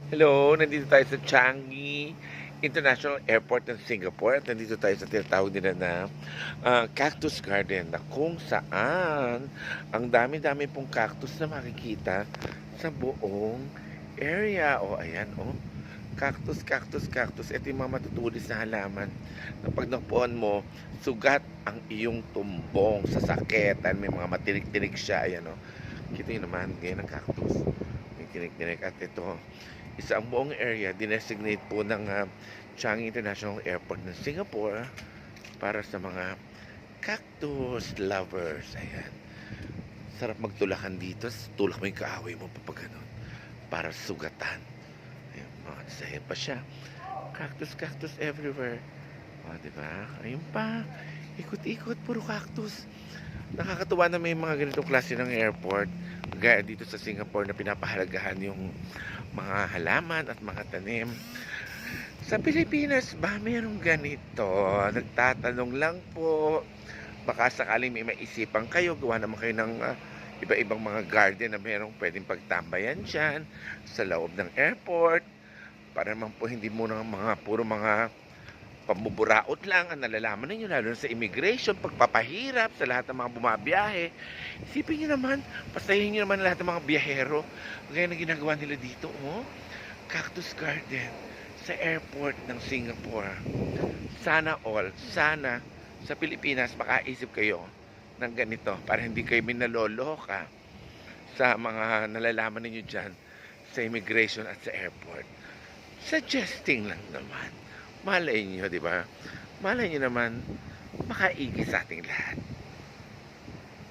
Hello, nandito tayo sa Changi International Airport ng Singapore at nandito tayo sa tinatawag nila na Cactus Garden na kung saan ang dami-dami pong cactus na makikita sa buong area. O, ayan, cactus, cactus, cactus. Ito yung mga matutulis na halaman na pag napuan mo, sugat ang iyong tumbong sa saketan. May mga matirik-tirik siya. Ayan, kita nyo naman, ganyan ang cactus. May tinik-tinik. At ito, isang buong area dinesignate po ng Changi International Airport ng Singapore para sa mga cactus lovers. Ayan. Sarap magtulakan dito. Tulak mo yung kaaway mo pag ganun. Para sugatan. Ayan, mga design pa siya. Cactus, cactus everywhere. O, diba? Ayun pa. Ikot-ikot, puro cactus. Nakakatuwa na may mga ganitong klase ng airport. Gaya dito sa Singapore na pinapahalagahan yung mga halaman at mga tanim. Sa Pilipinas ba mayroong ganito? Nagtatanong lang po. Baka sakaling may maisipan kayo, gawa naman kayo ng iba-ibang mga garden na mayroong pwedeng pagtambayan dyan sa loob ng airport. Para naman po hindi muna puro mga pambuburaot lang ang nalalaman ninyo, lalo na sa immigration, pagpapahirap sa lahat ng mga bumabiyahe. Isipin nyo naman, pasahin nyo naman lahat ng mga biyahero. Kaya na ginagawa nila dito, Cactus Garden sa airport ng Singapore. Sana all, sana sa Pilipinas makaisip kayo ng ganito para hindi kayo minaloloka sa mga nalalaman ninyo dyan sa immigration at sa airport. Suggesting lang naman. Malay nyo, di ba? Malay nyo naman, makaigi sa ating lahat.